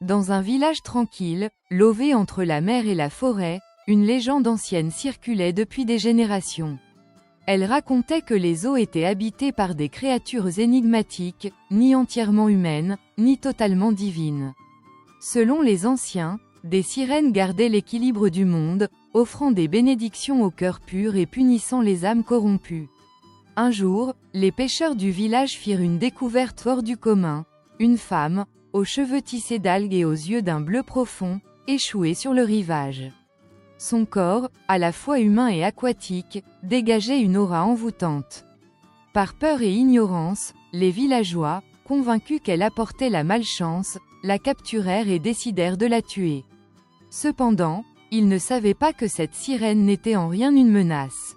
Dans un village tranquille, lové entre la mer et la forêt, une légende ancienne circulait depuis des générations. Elle racontait que les eaux étaient habitées par des créatures énigmatiques, ni entièrement humaines, ni totalement divines. Selon les anciens, des sirènes gardaient l'équilibre du monde, offrant des bénédictions aux cœurs purs et punissant les âmes corrompues. Un jour, les pêcheurs du village firent une découverte hors du commun. Une femme, aux cheveux tissés d'algues et aux yeux d'un bleu profond, échouait sur le rivage. Son corps, à la fois humain et aquatique, dégageait une aura envoûtante. Par peur et ignorance, les villageois, convaincus qu'elle apportait la malchance, la capturèrent et décidèrent de la tuer. Cependant, ils ne savaient pas que cette sirène n'était en rien une menace.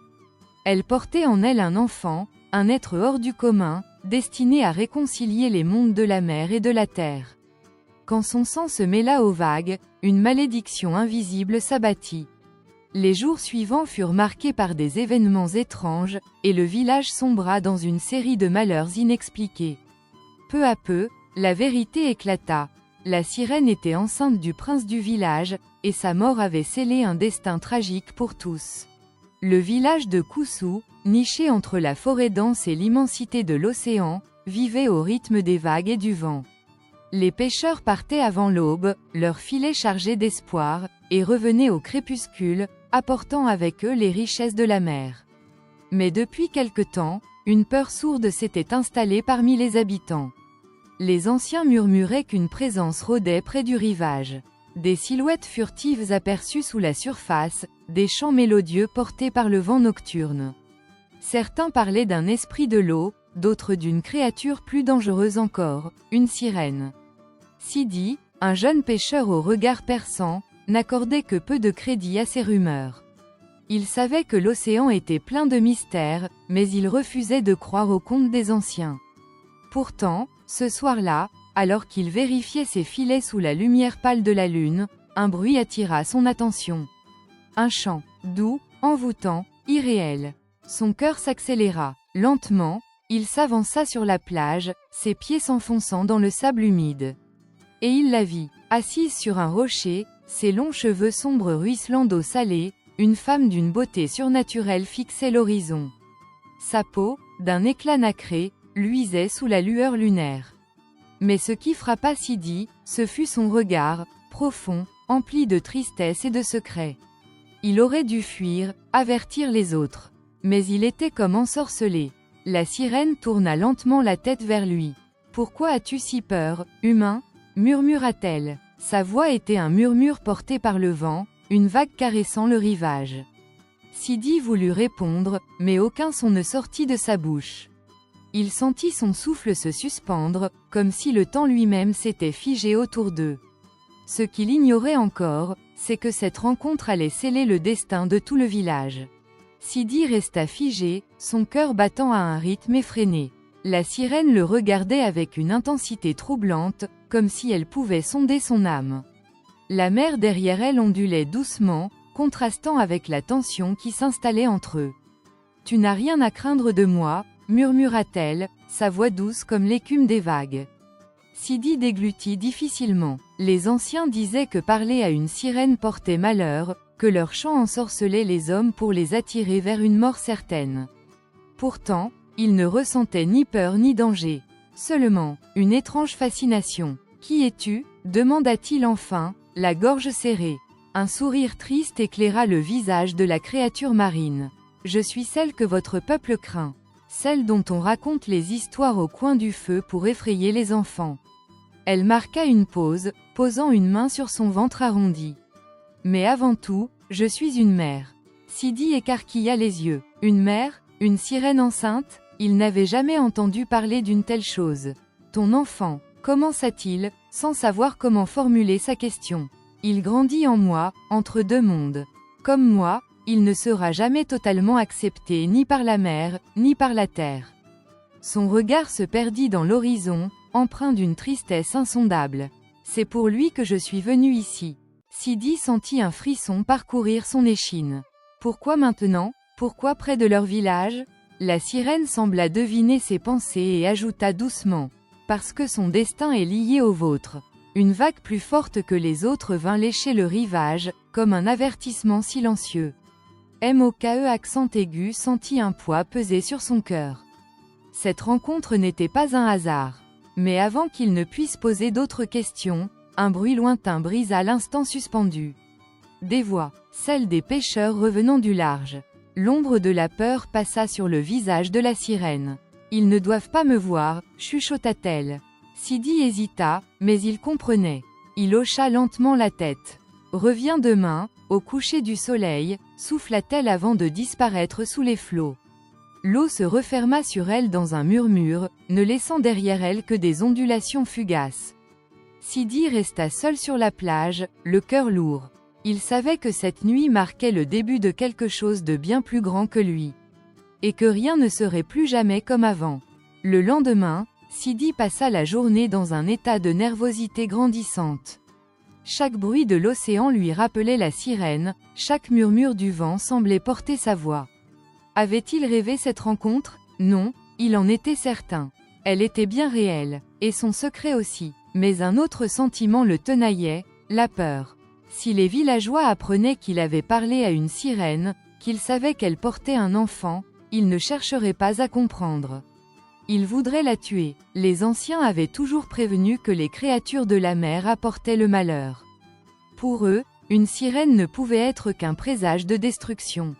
Elle portait en elle un enfant, un être hors du commun, destiné à réconcilier les mondes de la mer et de la terre. Quand son sang se mêla aux vagues, une malédiction invisible s'abattit. Les jours suivants furent marqués par des événements étranges, et le village sombra dans une série de malheurs inexpliqués. Peu à peu, la vérité éclata. La sirène était enceinte du prince du village, et sa mort avait scellé un destin tragique pour tous. Le village de Koussou, niché entre la forêt dense et l'immensité de l'océan, vivait au rythme des vagues et du vent. Les pêcheurs partaient avant l'aube, leurs filets chargés d'espoir, et revenaient au crépuscule, apportant avec eux les richesses de la mer. Mais depuis quelque temps, une peur sourde s'était installée parmi les habitants. Les anciens murmuraient qu'une présence rôdait près du rivage. Des silhouettes furtives aperçues sous la surface, des chants mélodieux portés par le vent nocturne. Certains parlaient d'un esprit de l'eau, d'autres d'une créature plus dangereuse encore, une sirène. Sidi, un jeune pêcheur au regard perçant, n'accordait que peu de crédit à ces rumeurs. Il savait que l'océan était plein de mystères, mais il refusait de croire aux contes des anciens. Pourtant, ce soir-là, alors qu'il vérifiait ses filets sous la lumière pâle de la lune, un bruit attira son attention. Un chant, doux, envoûtant, irréel. Son cœur s'accéléra. Lentement, il s'avança sur la plage, ses pieds s'enfonçant dans le sable humide. Et il la vit, assise sur un rocher, ses longs cheveux sombres ruisselant d'eau salée, une femme d'une beauté surnaturelle fixait l'horizon. Sa peau, d'un éclat nacré, luisait sous la lueur lunaire. Mais ce qui frappa Sidi, ce fut son regard, profond, empli de tristesse et de secrets. Il aurait dû fuir, avertir les autres. Mais il était comme ensorcelé. La sirène tourna lentement la tête vers lui. « Pourquoi as-tu si peur, humain ?» murmura-t-elle. Sa voix était un murmure porté par le vent, une vague caressant le rivage. Sidi voulut répondre, mais aucun son ne sortit de sa bouche. Il sentit son souffle se suspendre, comme si le temps lui-même s'était figé autour d'eux. Ce qu'il ignorait encore, c'est que cette rencontre allait sceller le destin de tout le village. Sidi resta figé, son cœur battant à un rythme effréné. La sirène le regardait avec une intensité troublante, comme si elle pouvait sonder son âme. La mer derrière elle ondulait doucement, contrastant avec la tension qui s'installait entre eux. « Tu n'as rien à craindre de moi », murmura-t-elle, sa voix douce comme l'écume des vagues. Sidi déglutit difficilement. Les anciens disaient que parler à une sirène portait malheur, que leur chant ensorcelait les hommes pour les attirer vers une mort certaine. Pourtant, il ne ressentait ni peur ni danger. Seulement, une étrange fascination. « Qui es-tu » demanda-t-il enfin, la gorge serrée. Un sourire triste éclaira le visage de la créature marine. « Je suis celle que votre peuple craint. Celle dont on raconte les histoires au coin du feu pour effrayer les enfants. » Elle marqua une pause, posant une main sur son ventre arrondi. « Mais avant tout, je suis une mère. » Sidi écarquilla les yeux. Une mère ? Une sirène enceinte ? Il n'avait jamais entendu parler d'une telle chose. « Ton enfant, commença-t-il, sans savoir comment formuler sa question. Il grandit en moi, entre deux mondes. Comme moi, il ne sera jamais totalement accepté ni par la mer, ni par la terre. » Son regard se perdit dans l'horizon, empreint d'une tristesse insondable. « C'est pour lui que je suis venu ici. » Sidi sentit un frisson parcourir son échine. « Pourquoi maintenant ? Pourquoi près de leur village ?» La sirène sembla deviner ses pensées et ajouta doucement. « Parce que son destin est lié au vôtre. Une vague plus forte que les autres vint lécher le rivage, comme un avertissement silencieux. Moke accent aigu sentit un poids peser sur son cœur. Cette rencontre n'était pas un hasard. Mais avant qu'il ne puisse poser d'autres questions, un bruit lointain brisa l'instant suspendu. Des voix, celles des pêcheurs revenant du large. L'ombre de la peur passa sur le visage de la sirène. « Ils ne doivent pas me voir », chuchota-t-elle. Sidi hésita, mais il comprenait. Il hocha lentement la tête. « Reviens demain, au coucher du soleil », souffla-t-elle avant de disparaître sous les flots. L'eau se referma sur elle dans un murmure, ne laissant derrière elle que des ondulations fugaces. Sidi resta seul sur la plage, le cœur lourd. Il savait que cette nuit marquait le début de quelque chose de bien plus grand que lui. Et que rien ne serait plus jamais comme avant. Le lendemain, Sidi passa la journée dans un état de nervosité grandissante. Chaque bruit de l'océan lui rappelait la sirène, chaque murmure du vent semblait porter sa voix. Avait-il rêvé cette rencontre? Non, il en était certain. Elle était bien réelle, et son secret aussi. Mais un autre sentiment le tenaillait, la peur. Si les villageois apprenaient qu'il avait parlé à une sirène, qu'il savait qu'elle portait un enfant, ils ne chercheraient pas à comprendre. Ils voudraient la tuer. Les anciens avaient toujours prévenu que les créatures de la mer apportaient le malheur. Pour eux, une sirène ne pouvait être qu'un présage de destruction.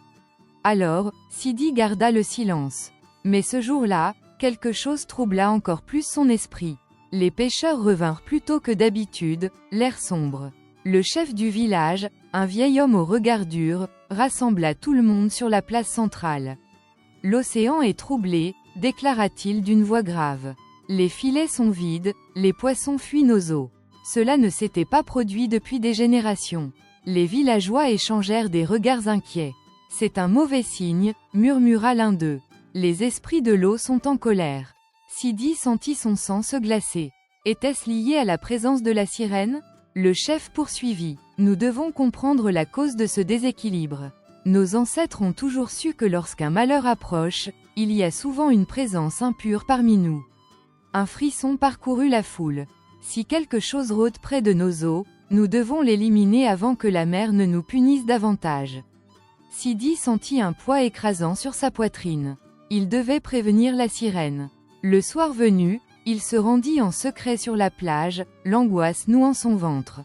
Alors, Sidi garda le silence. Mais ce jour-là, quelque chose troubla encore plus son esprit. Les pêcheurs revinrent plus tôt que d'habitude, l'air sombre. Le chef du village, un vieil homme au regard dur, rassembla tout le monde sur la place centrale. « L'océan est troublé », déclara-t-il d'une voix grave. « Les filets sont vides, les poissons fuient nos eaux. Cela ne s'était pas produit depuis des générations. » Les villageois échangèrent des regards inquiets. « C'est un mauvais signe », murmura l'un d'eux. « Les esprits de l'eau sont en colère. » Sidi sentit son sang se glacer. Était-ce lié à la présence de la sirène? Le chef poursuivit. « Nous devons comprendre la cause de ce déséquilibre. Nos ancêtres ont toujours su que lorsqu'un malheur approche, il y a souvent une présence impure parmi nous. » Un frisson parcourut la foule. « Si quelque chose rôde près de nos eaux, nous devons l'éliminer avant que la mer ne nous punisse davantage. » Sidi sentit un poids écrasant sur sa poitrine. Il devait prévenir la sirène. Le soir venu, il se rendit en secret sur la plage, l'angoisse nouant son ventre.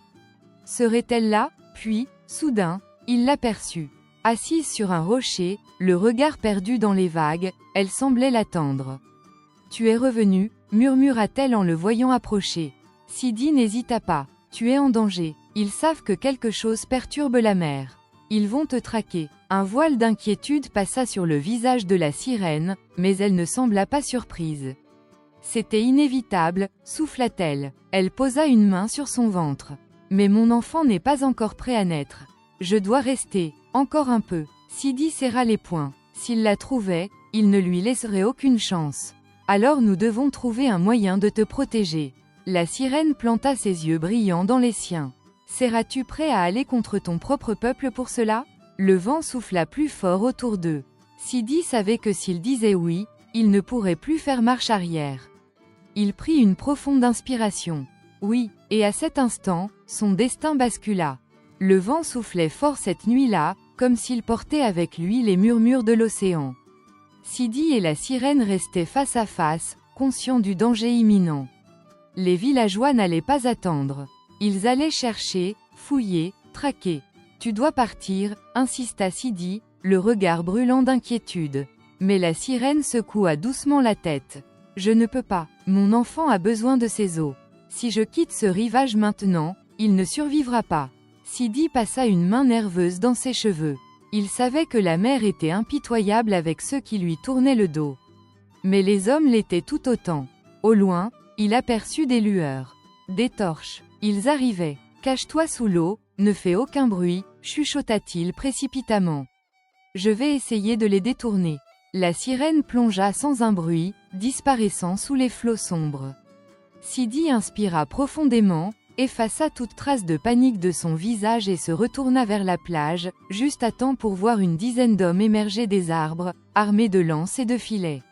Serait-elle là? Puis, soudain, il l'aperçut. Assise sur un rocher, le regard perdu dans les vagues, elle semblait l'attendre. « Tu es revenu » murmura-t-elle en le voyant approcher. Sidi n'hésita pas. « Tu es en danger. Ils savent que quelque chose perturbe la mer. Ils vont te traquer. » Un voile d'inquiétude passa sur le visage de la sirène, mais elle ne sembla pas surprise. « C'était inévitable », souffla-t-elle. Elle posa une main sur son ventre. « Mais mon enfant n'est pas encore prêt à naître. Je dois rester, encore un peu. » Sidi serra les poings. S'il la trouvait, il ne lui laisserait aucune chance. « Alors nous devons trouver un moyen de te protéger. » La sirène planta ses yeux brillants dans les siens. « Seras-tu prêt à aller contre ton propre peuple pour cela ?» Le vent souffla plus fort autour d'eux. Sidi savait que s'il disait oui, il ne pourrait plus faire marche arrière. Il prit une profonde inspiration. Oui, et à cet instant, son destin bascula. Le vent soufflait fort cette nuit-là, comme s'il portait avec lui les murmures de l'océan. Sidi et la sirène restaient face à face, conscients du danger imminent. Les villageois n'allaient pas attendre. Ils allaient chercher, fouiller, traquer. « Tu dois partir », insista Sidi, le regard brûlant d'inquiétude. Mais la sirène secoua doucement la tête. « Je ne peux pas, mon enfant a besoin de ses eaux. Si je quitte ce rivage maintenant, il ne survivra pas. » Sidi passa une main nerveuse dans ses cheveux. Il savait que la mer était impitoyable avec ceux qui lui tournaient le dos. Mais les hommes l'étaient tout autant. Au loin, il aperçut des lueurs. Des torches. Ils arrivaient. « Cache-toi sous l'eau, ne fais aucun bruit », chuchota-t-il précipitamment. « Je vais essayer de les détourner. » La sirène plongea sans un bruit, disparaissant sous les flots sombres. Sidi inspira profondément, effaça toute trace de panique de son visage et se retourna vers la plage, juste à temps pour voir une dizaine d'hommes émerger des arbres, armés de lances et de filets.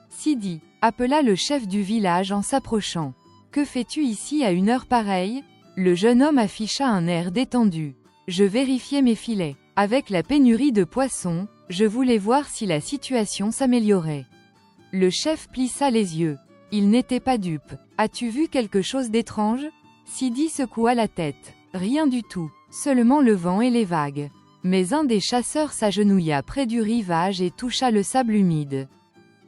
Sidi appela le chef du village en s'approchant. Que fais-tu ici à une heure pareille ? Le jeune homme afficha un air détendu. Je vérifiais mes filets. Avec la pénurie de poissons, je voulais voir si la situation s'améliorait. Le chef plissa les yeux. Il n'était pas dupe. As-tu vu quelque chose d'étrange ? Sidi secoua la tête. Rien du tout. Seulement le vent et les vagues. Mais un des chasseurs s'agenouilla près du rivage et toucha le sable humide.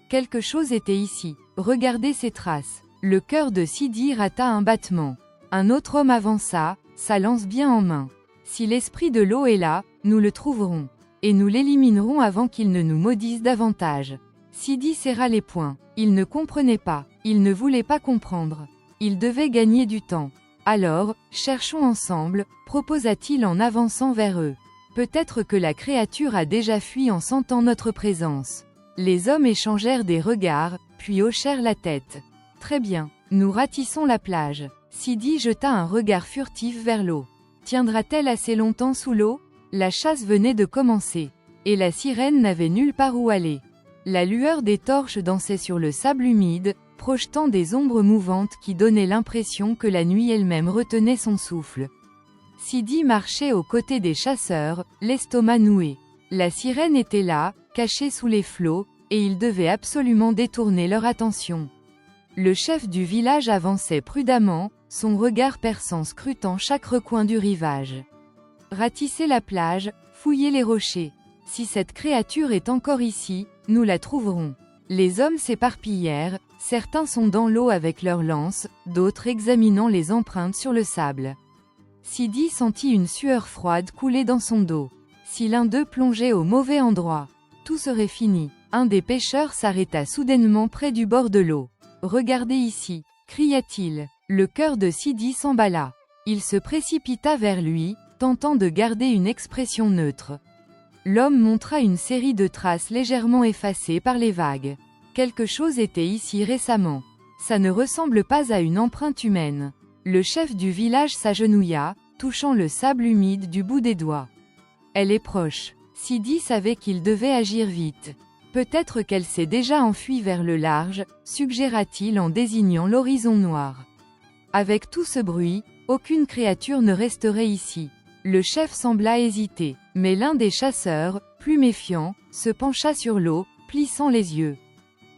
Quelque chose était ici. Regardez ces traces. Le cœur de Sidi rata un battement. Un autre homme avança, sa lance bien en main. Si l'esprit de l'eau est là, nous le trouverons. Et nous l'éliminerons avant qu'il ne nous maudisse davantage. Sidi serra les poings. Il ne comprenait pas. Il ne voulait pas comprendre. Il devait gagner du temps. Alors, cherchons ensemble, proposa-t-il en avançant vers eux. Peut-être que la créature a déjà fui en sentant notre présence. Les hommes échangèrent des regards, puis hochèrent la tête. Très bien, nous ratissons la plage. Sidi jeta un regard furtif vers l'eau. Tiendra-t-elle assez longtemps sous l'eau ? La chasse venait de commencer. Et la sirène n'avait nulle part où aller. La lueur des torches dansait sur le sable humide, projetant des ombres mouvantes qui donnaient l'impression que la nuit elle-même retenait son souffle. Sidi marchait aux côtés des chasseurs, l'estomac noué. La sirène était là, cachée sous les flots, et il devait absolument détourner leur attention. Le chef du village avançait prudemment, son regard perçant scrutant chaque recoin du rivage. Ratissez la plage, fouillez les rochers. Si cette créature est encore ici, nous la trouverons. Les hommes s'éparpillèrent, certains sont dans l'eau avec leurs lances, d'autres examinant les empreintes sur le sable. Sidi sentit une sueur froide couler dans son dos. Si l'un d'eux plongeait au mauvais endroit, tout serait fini. Un des pêcheurs s'arrêta soudainement près du bord de l'eau. « Regardez ici !» cria-t-il. Le cœur de Sidi s'emballa. Il se précipita vers lui, tentant de garder une expression neutre. L'homme montra une série de traces légèrement effacées par les vagues. Quelque chose était ici récemment. Ça ne ressemble pas à une empreinte humaine. Le chef du village s'agenouilla, touchant le sable humide du bout des doigts. Elle est proche. Sidi savait qu'il devait agir vite. Peut-être qu'elle s'est déjà enfuie vers le large, suggéra-t-il en désignant l'horizon noir. Avec tout ce bruit, aucune créature ne resterait ici. Le chef sembla hésiter, mais l'un des chasseurs, plus méfiant, se pencha sur l'eau, plissant les yeux.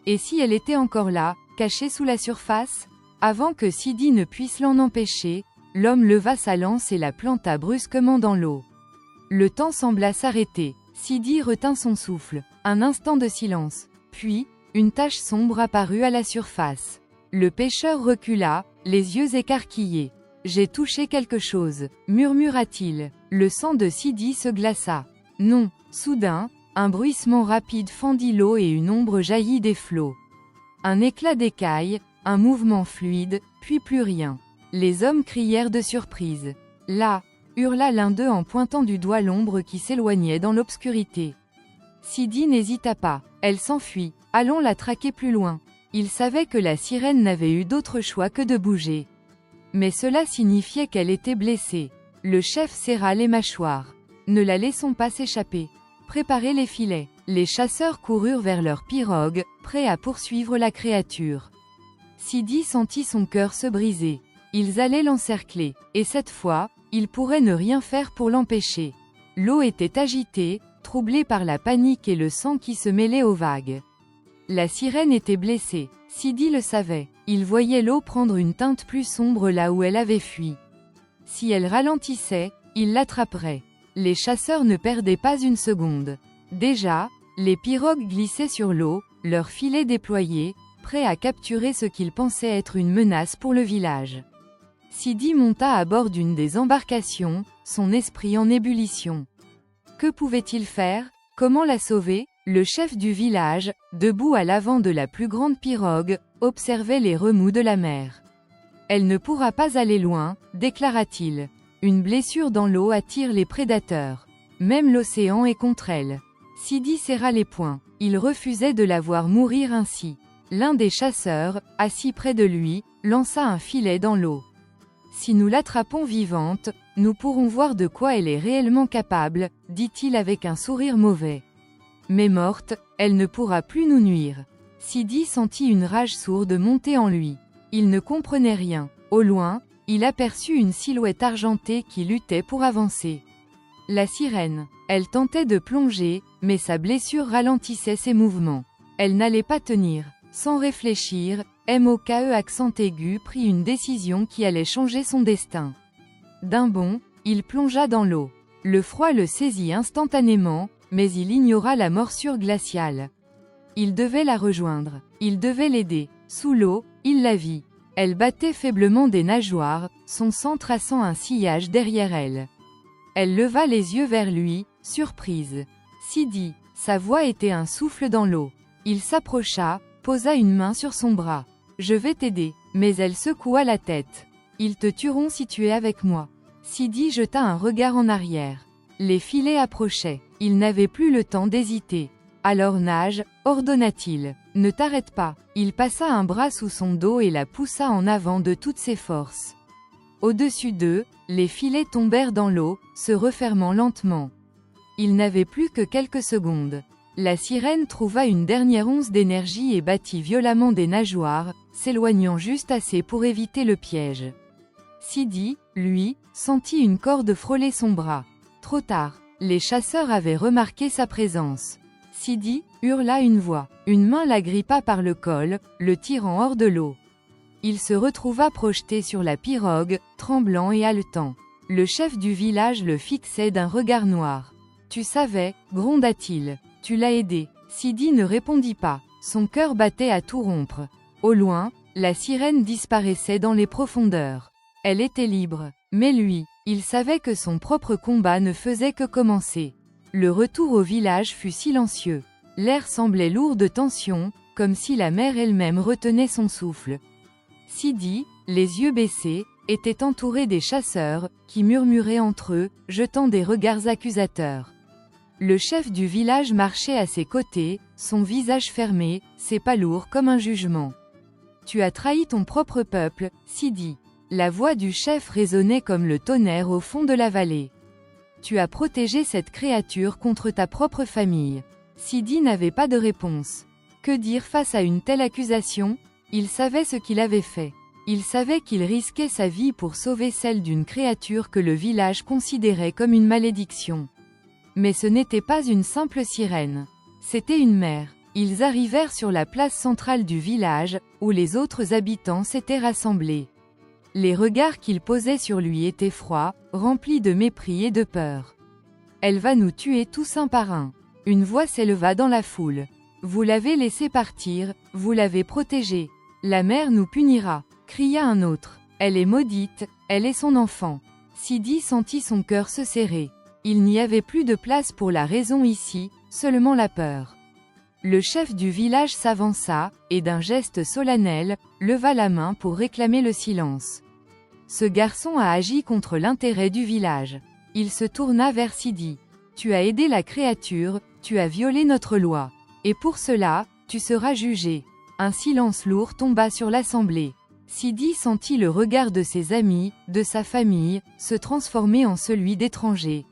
Et si elle était encore là, cachée sous la surface ? Avant que Sidi ne puisse l'en empêcher, l'homme leva sa lance et la planta brusquement dans l'eau. Le temps sembla s'arrêter. Sidi retint son souffle. Un instant de silence. Puis, une tache sombre apparut à la surface. Le pêcheur recula, les yeux écarquillés. « J'ai touché quelque chose », murmura-t-il. Le sang de Sidi se glaça. Non, soudain, un bruissement rapide fendit l'eau et une ombre jaillit des flots. Un éclat d'écailles, un mouvement fluide, puis plus rien. Les hommes crièrent de surprise. « Là !» hurla l'un d'eux en pointant du doigt l'ombre qui s'éloignait dans l'obscurité. Sidi n'hésita pas. Elle s'enfuit. Allons la traquer plus loin. Il savait que la sirène n'avait eu d'autre choix que de bouger. Mais cela signifiait qu'elle était blessée. Le chef serra les mâchoires. Ne la laissons pas s'échapper. Préparez les filets. Les chasseurs coururent vers leur pirogue, prêts à poursuivre la créature. Sidi sentit son cœur se briser. Ils allaient l'encercler, et cette fois, ils pourraient ne rien faire pour l'empêcher. L'eau était agitée, troublée par la panique et le sang qui se mêlait aux vagues. La sirène était blessée, Sidi le savait. Il voyait l'eau prendre une teinte plus sombre là où elle avait fui. Si elle ralentissait, il l'attraperait. Les chasseurs ne perdaient pas une seconde. Déjà, les pirogues glissaient sur l'eau, leurs filets déployés, prêts à capturer ce qu'ils pensaient être une menace pour le village. Sidi monta à bord d'une des embarcations, son esprit en ébullition. Que pouvait-il faire? Comment la sauver? Le chef du village, debout à l'avant de la plus grande pirogue, observait les remous de la mer. « Elle ne pourra pas aller loin », déclara-t-il. Une blessure dans l'eau attire les prédateurs. Même l'océan est contre elle. Sidi serra les poings. Il refusait de la voir mourir ainsi. L'un des chasseurs, assis près de lui, lança un filet dans l'eau. Si nous l'attrapons vivante, nous pourrons voir de quoi elle est réellement capable, dit-il avec un sourire mauvais. Mais morte, elle ne pourra plus nous nuire. Sidi sentit une rage sourde monter en lui. Il ne comprenait rien. Au loin, il aperçut une silhouette argentée qui luttait pour avancer. La sirène. Elle tentait de plonger, mais sa blessure ralentissait ses mouvements. Elle n'allait pas tenir. Sans réfléchir, Moke accent aigu prit une décision qui allait changer son destin. D'un bond, il plongea dans l'eau. Le froid le saisit instantanément, mais il ignora la morsure glaciale. Il devait la rejoindre. Il devait l'aider. Sous l'eau, il la vit. Elle battait faiblement des nageoires, son sang traçant un sillage derrière elle. Elle leva les yeux vers lui, surprise. Sidi, sa voix était un souffle dans l'eau. Il s'approcha, posa une main sur son bras. Je vais t'aider, mais elle secoua la tête. Ils te tueront si tu es avec moi. Sidi jeta un regard en arrière. Les filets approchaient. Il n'avait plus le temps d'hésiter. Alors nage, ordonna-t-il. Ne t'arrête pas. Il passa un bras sous son dos et la poussa en avant de toutes ses forces. Au-dessus d'eux, les filets tombèrent dans l'eau, se refermant lentement. Il n'avait plus que quelques secondes. La sirène trouva une dernière once d'énergie et battit violemment des nageoires, s'éloignant juste assez pour éviter le piège. Sidi, lui, sentit une corde frôler son bras. Trop tard. Les chasseurs avaient remarqué sa présence. Sidi, hurla une voix. Une main l'agrippa par le col, le tirant hors de l'eau. Il se retrouva projeté sur la pirogue, tremblant et haletant. Le chef du village le fixait d'un regard noir. « Tu savais, gronda-t-il. Tu l'as aidé. » Sidi ne répondit pas. Son cœur battait à tout rompre. Au loin, la sirène disparaissait dans les profondeurs. Elle était libre. Mais lui, il savait que son propre combat ne faisait que commencer. Le retour au village fut silencieux. L'air semblait lourd de tension, comme si la mer elle-même retenait son souffle. Sidi, les yeux baissés, était entouré des chasseurs, qui murmuraient entre eux, jetant des regards accusateurs. Le chef du village marchait à ses côtés, son visage fermé, ses pas lourds comme un jugement. « Tu as trahi ton propre peuple, Sidi. » La voix du chef résonnait comme le tonnerre au fond de la vallée. « Tu as protégé cette créature contre ta propre famille. » Sidi n'avait pas de réponse. Que dire face à une telle accusation? Il savait ce qu'il avait fait. Il savait qu'il risquait sa vie pour sauver celle d'une créature que le village considérait comme une malédiction. Mais ce n'était pas une simple sirène. C'était une mère. Ils arrivèrent sur la place centrale du village, où les autres habitants s'étaient rassemblés. Les regards qu'ils posaient sur lui étaient froids, remplis de mépris et de peur. « Elle va nous tuer tous un par un. » Une voix s'éleva dans la foule. « Vous l'avez laissée partir, vous l'avez protégée. La mère nous punira. » cria un autre. « Elle est maudite, elle est son enfant. » Sidi sentit son cœur se serrer. Il n'y avait plus de place pour la raison ici, seulement la peur. Le chef du village s'avança, et d'un geste solennel, leva la main pour réclamer le silence. Ce garçon a agi contre l'intérêt du village. Il se tourna vers Sidi. « Tu as aidé la créature, tu as violé notre loi. Et pour cela, tu seras jugé. » Un silence lourd tomba sur l'assemblée. Sidi sentit le regard de ses amis, de sa famille, se transformer en celui d'étrangers.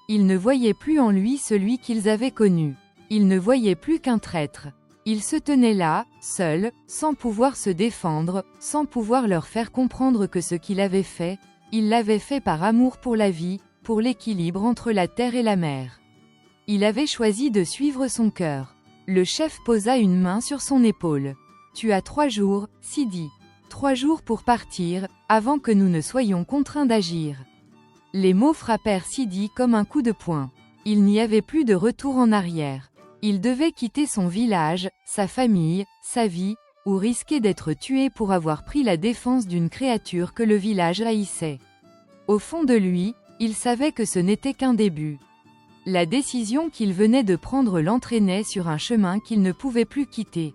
Ils ne voyaient plus en lui celui qu'ils avaient connu. Ils ne voyaient plus qu'un traître. Il se tenait là, seul, sans pouvoir se défendre, sans pouvoir leur faire comprendre que ce qu'il avait fait, il l'avait fait par amour pour la vie, pour l'équilibre entre la terre et la mer. Il avait choisi de suivre son cœur. Le chef posa une main sur son épaule. « Tu as 3 jours, Sidi. 3 jours pour partir, avant que nous ne soyons contraints d'agir. » Les mots frappèrent Sidi comme un coup de poing. Il n'y avait plus de retour en arrière. Il devait quitter son village, sa famille, sa vie, ou risquer d'être tué pour avoir pris la défense d'une créature que le village haïssait. Au fond de lui, il savait que ce n'était qu'un début. La décision qu'il venait de prendre l'entraînait sur un chemin qu'il ne pouvait plus quitter.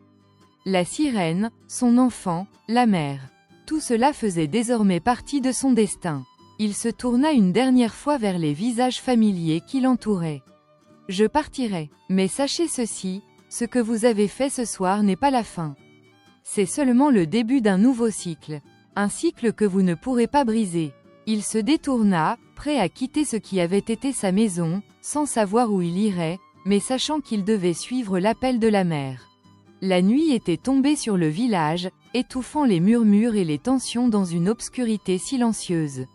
La sirène, son enfant, la mère. Tout cela faisait désormais partie de son destin. Il se tourna une dernière fois vers les visages familiers qui l'entouraient. « Je partirai, mais sachez ceci, ce que vous avez fait ce soir n'est pas la fin. C'est seulement le début d'un nouveau cycle. Un cycle que vous ne pourrez pas briser. » Il se détourna, prêt à quitter ce qui avait été sa maison, sans savoir où il irait, mais sachant qu'il devait suivre l'appel de la mère. La nuit était tombée sur le village, étouffant les murmures et les tensions dans une obscurité silencieuse.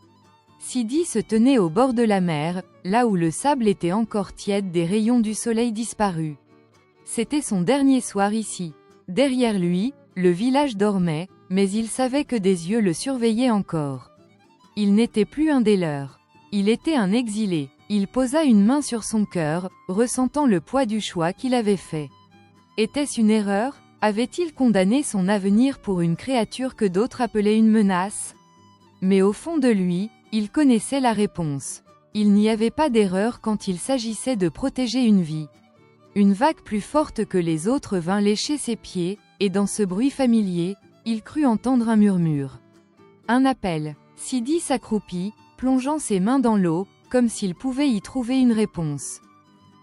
Sidi se tenait au bord de la mer, là où le sable était encore tiède des rayons du soleil disparus. C'était son dernier soir ici. Derrière lui, le village dormait, mais il savait que des yeux le surveillaient encore. Il n'était plus un des leurs. Il était un exilé. Il posa une main sur son cœur, ressentant le poids du choix qu'il avait fait. Était-ce une erreur? Avait-il condamné son avenir pour une créature que d'autres appelaient une menace? Mais au fond de lui, il connaissait la réponse. Il n'y avait pas d'erreur quand il s'agissait de protéger une vie. Une vague plus forte que les autres vint lécher ses pieds, et dans ce bruit familier, il crut entendre un murmure. Un appel. Sidi s'accroupit, plongeant ses mains dans l'eau, comme s'il pouvait y trouver une réponse.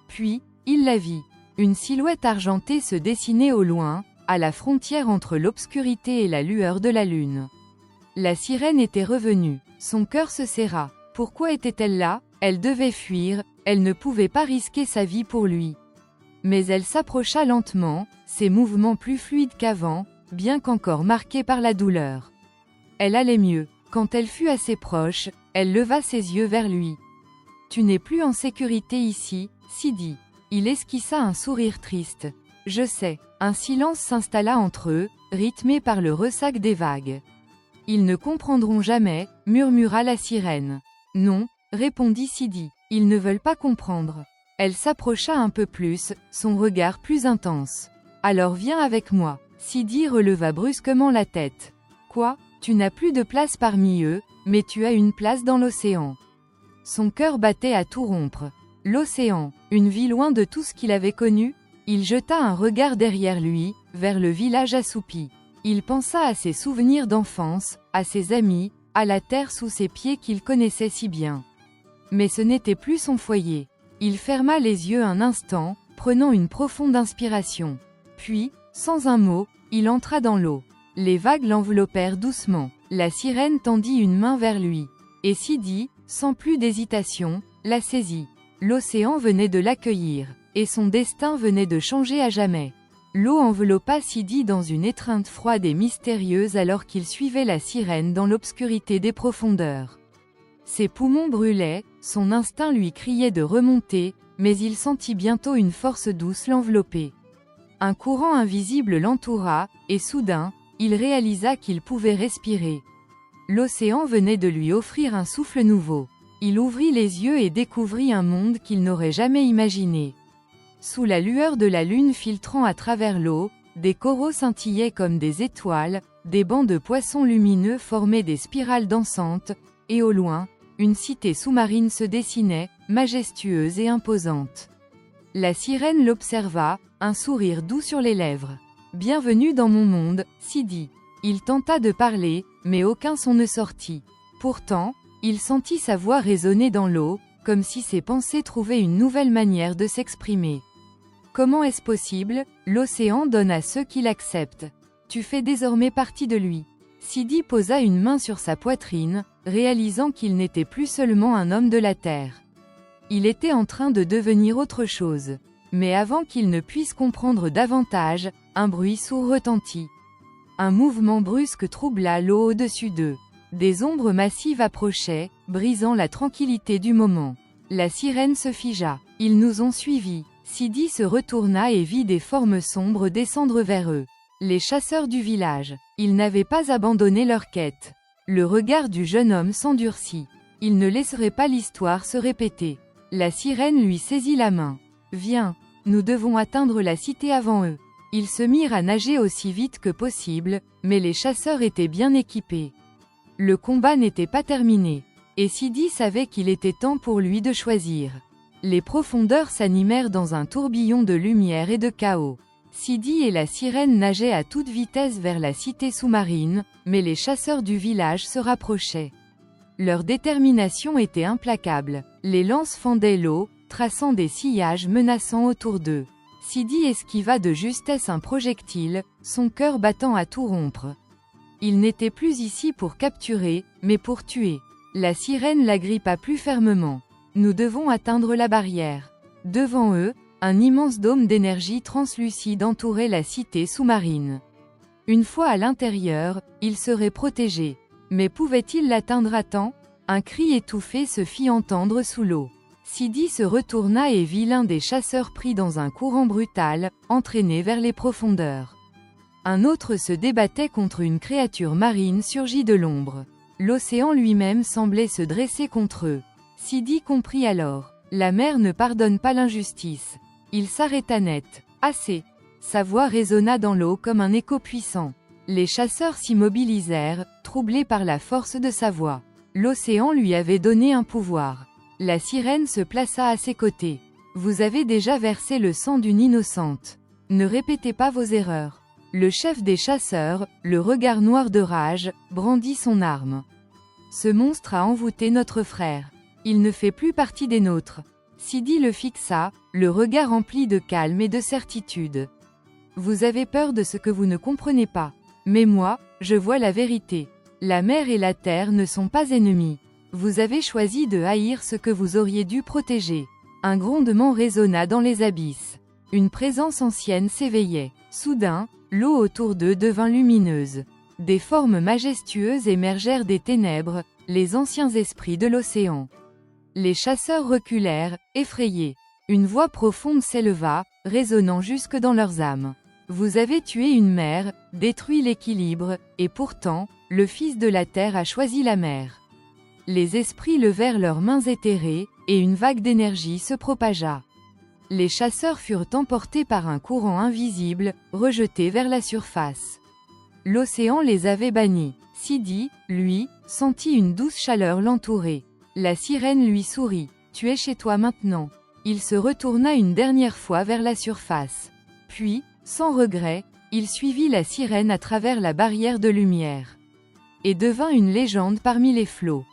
Puis, il la vit. Une silhouette argentée se dessinait au loin, à la frontière entre l'obscurité et la lueur de la lune. La sirène était revenue. Son cœur se serra. Pourquoi était-elle là? Elle devait fuir, elle ne pouvait pas risquer sa vie pour lui. Mais elle s'approcha lentement, ses mouvements plus fluides qu'avant, bien qu'encore marqués par la douleur. Elle allait mieux. Quand elle fut assez proche, elle leva ses yeux vers lui. « Tu n'es plus en sécurité ici, Sidi. » Il esquissa un sourire triste. « Je sais. » Un silence s'installa entre eux, rythmé par le ressac des vagues. « Ils ne comprendront jamais, » murmura la sirène. « Non, » répondit Sidi. « Ils ne veulent pas comprendre. » Elle s'approcha un peu plus, son regard plus intense. « Alors viens avec moi. » Sidi releva brusquement la tête. « Quoi? Tu n'as plus de place parmi eux, mais tu as une place dans l'océan. » Son cœur battait à tout rompre. L'océan, une vie loin de tout ce qu'il avait connu? Il jeta un regard derrière lui, vers le village assoupi. Il pensa à ses souvenirs d'enfance, à ses amis, à la terre sous ses pieds qu'il connaissait si bien. Mais ce n'était plus son foyer. Il ferma les yeux un instant, prenant une profonde inspiration. Puis, sans un mot, il entra dans l'eau. Les vagues l'enveloppèrent doucement. La sirène tendit une main vers lui. Et Sidi, sans plus d'hésitation, la saisit. L'océan venait de l'accueillir, et son destin venait de changer à jamais. L'eau enveloppa Sidi dans une étreinte froide et mystérieuse alors qu'il suivait la sirène dans l'obscurité des profondeurs. Ses poumons brûlaient, son instinct lui criait de remonter, mais il sentit bientôt une force douce l'envelopper. Un courant invisible l'entoura, et soudain, il réalisa qu'il pouvait respirer. L'océan venait de lui offrir un souffle nouveau. Il ouvrit les yeux et découvrit un monde qu'il n'aurait jamais imaginé. Sous la lueur de la lune filtrant à travers l'eau, des coraux scintillaient comme des étoiles, des bancs de poissons lumineux formaient des spirales dansantes, et au loin, une cité sous-marine se dessinait, majestueuse et imposante. La sirène l'observa, un sourire doux sur les lèvres. « Bienvenue dans mon monde, Sidi. » Il tenta de parler, mais aucun son ne sortit. Pourtant, il sentit sa voix résonner dans l'eau, comme si ses pensées trouvaient une nouvelle manière de s'exprimer. Comment est-ce possible? L'océan donne à ceux qui l'acceptent. Tu fais désormais partie de lui. Sidi posa une main sur sa poitrine, réalisant qu'il n'était plus seulement un homme de la terre. Il était en train de devenir autre chose. Mais avant qu'il ne puisse comprendre davantage, un bruit sourd retentit. Un mouvement brusque troubla l'eau au-dessus d'eux. Des ombres massives approchaient, brisant la tranquillité du moment. La sirène se figea. Ils nous ont suivis. Sidi se retourna et vit des formes sombres descendre vers eux. Les chasseurs du village. Ils n'avaient pas abandonné leur quête. Le regard du jeune homme s'endurcit. Il ne laisserait pas l'histoire se répéter. La sirène lui saisit la main. « Viens, nous devons atteindre la cité avant eux. » Ils se mirent à nager aussi vite que possible, mais les chasseurs étaient bien équipés. Le combat n'était pas terminé, et Sidi savait qu'il était temps pour lui de choisir. Les profondeurs s'animèrent dans un tourbillon de lumière et de chaos. Sidi et la sirène nageaient à toute vitesse vers la cité sous-marine, mais les chasseurs du village se rapprochaient. Leur détermination était implacable. Les lances fendaient l'eau, traçant des sillages menaçants autour d'eux. Sidi esquiva de justesse un projectile, son cœur battant à tout rompre. Il n'était plus ici pour capturer, mais pour tuer. La sirène l'agrippa plus fermement. Nous devons atteindre la barrière. Devant eux, Un immense dôme d'énergie translucide entourait la cité sous-marine. Une fois à l'intérieur, il serait protégé. Mais pouvait-il l'atteindre à temps? Un cri étouffé se fit entendre sous l'eau. Sidi se retourna et vit l'un des chasseurs pris dans un courant brutal, entraîné vers les profondeurs. Un autre se débattait contre une créature marine surgie de l'ombre. L'océan lui-même semblait se dresser contre eux. Sidi comprit alors. La mer ne pardonne pas l'injustice. Il s'arrêta net. Assez. Sa voix résonna dans l'eau comme un écho puissant. Les chasseurs s'immobilisèrent, troublés par la force de sa voix. L'océan lui avait donné un pouvoir. La sirène se plaça à ses côtés. Vous avez déjà versé le sang d'une innocente. Ne répétez pas vos erreurs. Le chef des chasseurs, le regard noir de rage, brandit son arme. Ce monstre a envoûté notre frère. Il ne fait plus partie des nôtres. Sidi le fixa, le regard rempli de calme et de certitude. Vous avez peur de ce que vous ne comprenez pas. Mais moi, je vois la vérité. La mer et la terre ne sont pas ennemis. Vous avez choisi de haïr ce que vous auriez dû protéger. Un grondement résonna dans les abysses. Une présence ancienne s'éveillait. Soudain, l'eau autour d'eux devint lumineuse. Des formes majestueuses émergèrent des ténèbres, les anciens esprits de l'océan. Les chasseurs reculèrent, effrayés. Une voix profonde s'éleva, résonnant jusque dans leurs âmes. Vous avez tué une mer, détruit l'équilibre, et pourtant, le Fils de la Terre a choisi la mer. Les esprits levèrent leurs mains éthérées, et une vague d'énergie se propagea. Les chasseurs furent emportés par un courant invisible, rejetés vers la surface. L'océan les avait bannis. Sidi, lui, sentit une douce chaleur l'entourer. La sirène lui sourit. Tu es chez toi maintenant. Il se retourna une dernière fois vers la surface. Puis, sans regret, il suivit la sirène à travers la barrière de lumière. Et devint une légende parmi les flots.